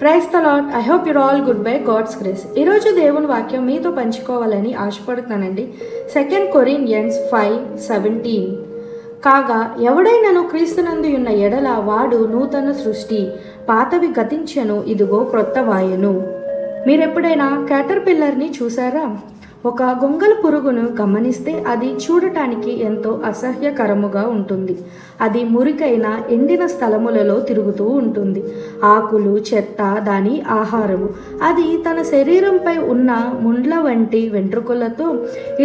Praise the Lord. I hope you're all good by God's grace. ఈరోజు దేవుని వాక్యం మీతో పంచుకోవాలని ఆశపడుతున్నానండి. 2 Corinthians 5:17. కాగా ఎవడైనను క్రీస్తునందు ఉన్న ఎడల వాడు నూతన సృష్టి, పాతవి గతించెను, ఇదిగో క్రొత్త వాయెను. మీరెప్పుడైనా క్యాటర్పిల్లర్ని చూసారా? ఒక గొంగళ పురుగును గమనిస్తే అది చూడటానికి ఎంతో అసహ్యకరముగా ఉంటుంది. అది మురికైన ఎండిన స్థలములలో తిరుగుతూ ఉంటుంది. ఆకులు, చెత్త దాని ఆహారము. అది తన శరీరంపై ఉన్న ముండ్ల వంటి వెంట్రుకలతో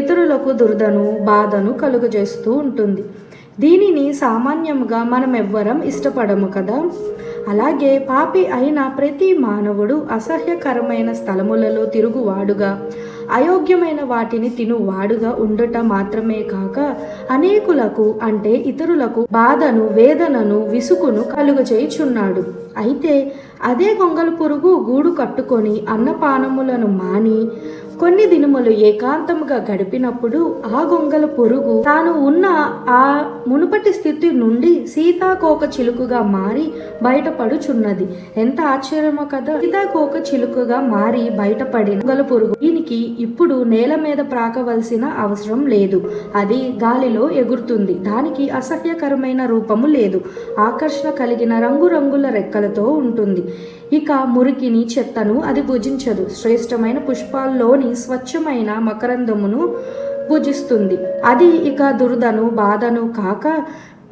ఇతరులకు దురదను, బాధను కలుగజేస్తూ ఉంటుంది. దీనిని సామాన్యంగా మనం ఎవ్వరం ఇష్టపడము కదా. అలాగే పాపి అయిన ప్రతి మానవుడు అసహ్యకరమైన స్థలములలో తిరుగువాడుగా, అయోగ్యమైన వాటిని తినువాడుగా ఉండుట మాత్రమే కాక అనేకులకు అంటే ఇతరులకు బాధను, వేదనను, విసుగును కలుగచేయుచున్నాడు. అయితే అదే గొంగళ పురుగు గూడు కట్టుకొని అన్నపానములను మాని కొన్ని దినములు ఏకాంతముగా గడిపినప్పుడు ఆ గొంగళ పురుగు తాను ఉన్న ఆ మునుపటి స్థితి నుండి సీతాకోక చిలుకగా మారి బయటపడుచున్నది. ఎంత ఆశ్చర్యమో కదా. సీతాకోక చిలుకగా మారి బయటపడిన గొంగళ పురుగు దీనికి ఇప్పుడు నేల మీద ప్రాకవలసిన అవసరం లేదు. అది గాలిలో ఎగురుతుంది. దానికి అసహ్యకరమైన రూపము లేదు. ఆకర్షణ కలిగిన రంగురంగుల రెక్కలతో ఉంటుంది. ఇక మురికిని, చెత్తను అది భుజించదు. శ్రేష్టమైన పుష్పాల్లోని స్వచ్ఛమైన మకరందమును భుజిస్తుంది. అది ఇక దురదను, బాధను కాక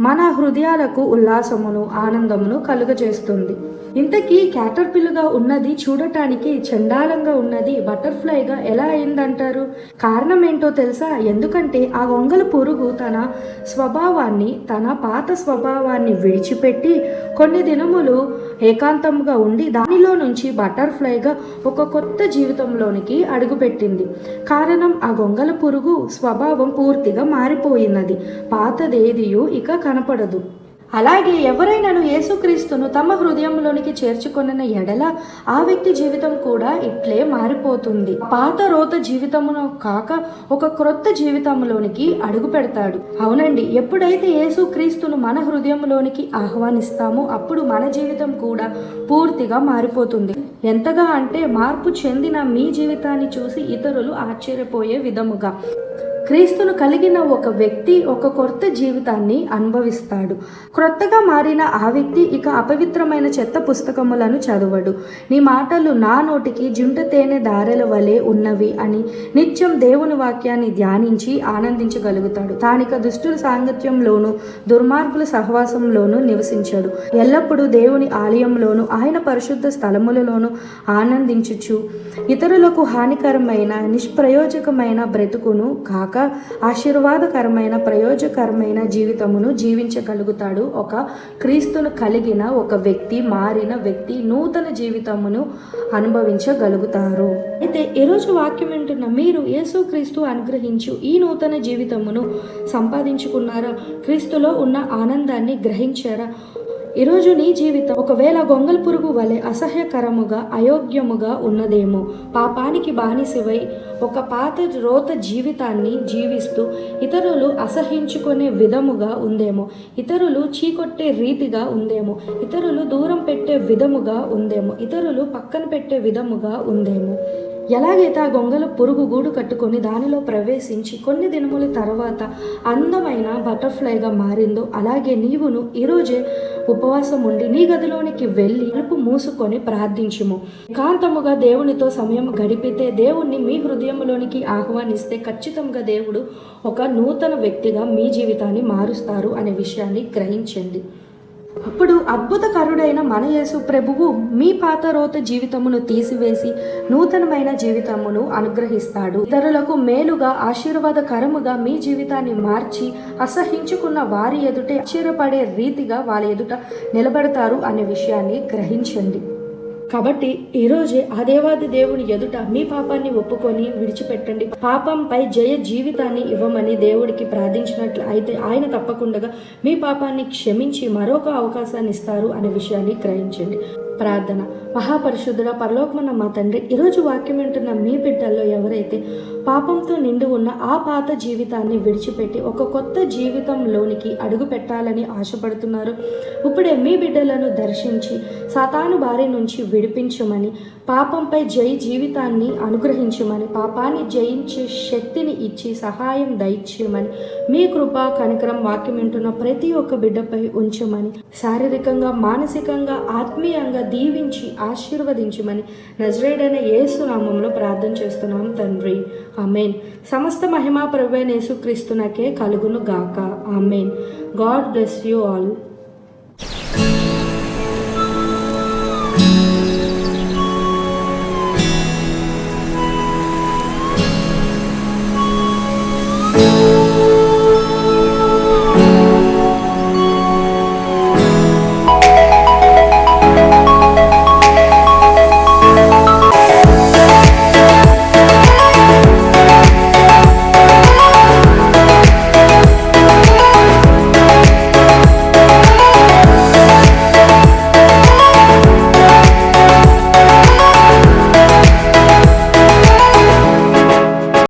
మన హృదయాలకు ఉల్లాసమును, ఆనందమును కలుగజేస్తుంది. ఇంతకీ క్యాటర్పిల్గా ఉన్నది చూడటానికి చండాలంగా ఉన్నది బటర్ఫ్లైగా ఎలా అయిందంటారు? కారణం ఏంటో తెలుసా? ఎందుకంటే ఆ గొంగళ పురుగు తన స్వభావాన్ని, తన పాత స్వభావాన్ని విడిచిపెట్టి కొన్ని దినములు ఏకాంతంగా ఉండి దానిలో నుంచి బటర్ఫ్లైగా ఒక కొత్త జీవితంలోనికి అడుగుపెట్టింది. కారణం ఆ గొంగళ పురుగు స్వభావం పూర్తిగా మారిపోయినది. పాతదేదియు ఇక కనపడదు. అలాగే ఎవరైనాను యేసుక్రీస్తును తమ హృదయంలోనికి చేర్చుకొనిన ఎడల ఆ వ్యక్తి జీవితం కూడా ఇట్లే మారిపోతుంది. పాత రోత జీవితమును కాక ఒక క్రొత్త జీవితంలోనికి అడుగు పెడతాడు. అవునండి, ఎప్పుడైతే యేసుక్రీస్తును మన హృదయంలోనికి ఆహ్వానిస్తామో అప్పుడు మన జీవితం కూడా పూర్తిగా మారిపోతుంది. ఎంతగా అంటే మార్పు చెందిన మీ జీవితాన్ని చూసి ఇతరులు ఆశ్చర్యపోయే విధముగా క్రీస్తును కలిగిన ఒక వ్యక్తి ఒక కొత్త జీవితాన్ని అనుభవిస్తాడు. క్రొత్తగా మారిన ఆ వ్యక్తి ఇక అపవిత్రమైన చెత్త పుస్తకములను చదవడు. నీ మాటలు నా నోటికి జుంట తేనె దారెల వలె ఉన్నవి అని నిత్యం దేవుని వాక్యాన్ని ధ్యానించి ఆనందించగలుగుతాడు. తానిక దుష్టుల సాంగత్యంలోను, దుర్మార్గుల సహవాసంలోనూ నివసించాడు. ఎల్లప్పుడూ దేవుని ఆలయంలోను, ఆయన పరిశుద్ధ స్థలములలోను ఆనందించుచు ఇతరులకు హానికరమైన, నిష్ప్రయోజకమైన బ్రతుకును కాక ఆశీర్వాదకరమైన, ప్రయోజకరమైన జీవితమును జీవించగలుగుతాడు. ఒక క్రీస్తును కలిగిన ఒక వ్యక్తి, మారిన వ్యక్తి నూతన జీవితమును అనుభవించగలుగుతారు. అయితే ఈరోజు వాక్యం వింటున్న మీరు యేసుక్రీస్తు అనుగ్రహించు ఈ నూతన జీవితమును సంపాదించుకున్నారా? క్రీస్తులో ఉన్న ఆనందాన్ని గ్రహించారా? ఈరోజు నీ జీవితం ఒకవేళ గొంగళ పురుగు వలె అసహ్యకరముగా, అయోగ్యముగా ఉన్నదేమో, పాపానికి బానిసవై ఒక పాత రోత జీవితాన్ని జీవిస్తూ ఇతరులు అసహించుకునే విధముగా ఉందేమో, ఇతరులు చీకొట్టే రీతిగా ఉందేమో, ఇతరులు దూరం పెట్టే విధముగా ఉందేమో, ఇతరులు పక్కన పెట్టే విధముగా ఉందేమో. ఎలాగైతే ఆ గొంగళ పురుగు గూడు కట్టుకొని దానిలో ప్రవేశించి కొన్ని దినముల తర్వాత అందమైన బటర్ఫ్లైగా మారిందో అలాగే నీవును ఈరోజే ఉపవాసం ఉండి నీ గదిలోనికి వెళ్ళి తలుపు మూసుకొని ప్రార్థించుము. ఏకాంతముగా దేవునితో సమయం గడిపితే, దేవుణ్ణి మీ హృదయంలోనికి ఆహ్వానిస్తే ఖచ్చితంగా దేవుడు ఒక నూతన వ్యక్తిగా మీ జీవితాన్ని మారుస్తారు అనే విషయాన్ని గ్రహించండి. అప్పుడు అద్భుతకరుడైన మన యేసు ప్రభువు మీ పాత రోత జీవితమును తీసివేసి నూతనమైన జీవితమును అనుగ్రహిస్తాడు. ఇతరులకు మేలుగా, ఆశీర్వాదకరముగా మీ జీవితాన్ని మార్చి అసహించుకున్న వారి ఎదుటే ఆశ్చర్యపడే రీతిగా వాళ్ళ ఎదుట నిలబడతారు అనే విషయాన్ని గ్రహించండి. కాబట్టి ఈరోజే ఆ దేవాది దేవుని ఎదుట మీ పాపాన్ని ఒప్పుకొని విడిచిపెట్టండి. పాపంపై జయ జీవితాన్ని ఇవ్వమని దేవుడికి ప్రార్థించినట్లు అయితే ఆయన తప్పకుండా మీ పాపాన్ని క్షమించి మరొక అవకాశాన్ని ఇస్తారు అనే విషయాన్ని గ్రహించండి. ప్రార్థన. మహాపరిశుద్ధుడ పరలోకమున్న మా తండ్రి, ఈరోజు వాక్యం వింటున్న మీ బిడ్డల్లో ఎవరైతే పాపంతో నిండి ఉన్న ఆ పాత జీవితాన్ని విడిచిపెట్టి ఒక కొత్త జీవితంలోనికి అడుగు పెట్టాలని ఆశపడుతున్నారు, ఇప్పుడే మీ బిడ్డలను దర్శించి సాతాను బారి నుంచి విడిపించమని, పాపంపై జై జీవితాన్ని అనుగ్రహించమని, పాపాన్ని జయించే శక్తిని ఇచ్చి సహాయం దయచేయమని, మీ కృపా కనికరం వాక్యం వింటున్న ప్రతి ఒక్క బిడ్డపై ఉంచమని, శారీరకంగా మానసికంగా ఆత్మీయంగా దీవించి ఆశీర్వదించమని నజరేయుడైన యేసు నామములో ప్రార్థన చేస్తున్నాం తండ్రి, ఆమేన్. సమస్త మహిమా ప్రభువైన యేసుక్రీస్తునకే కలుగును గాక, ఆమేన్. God bless you all.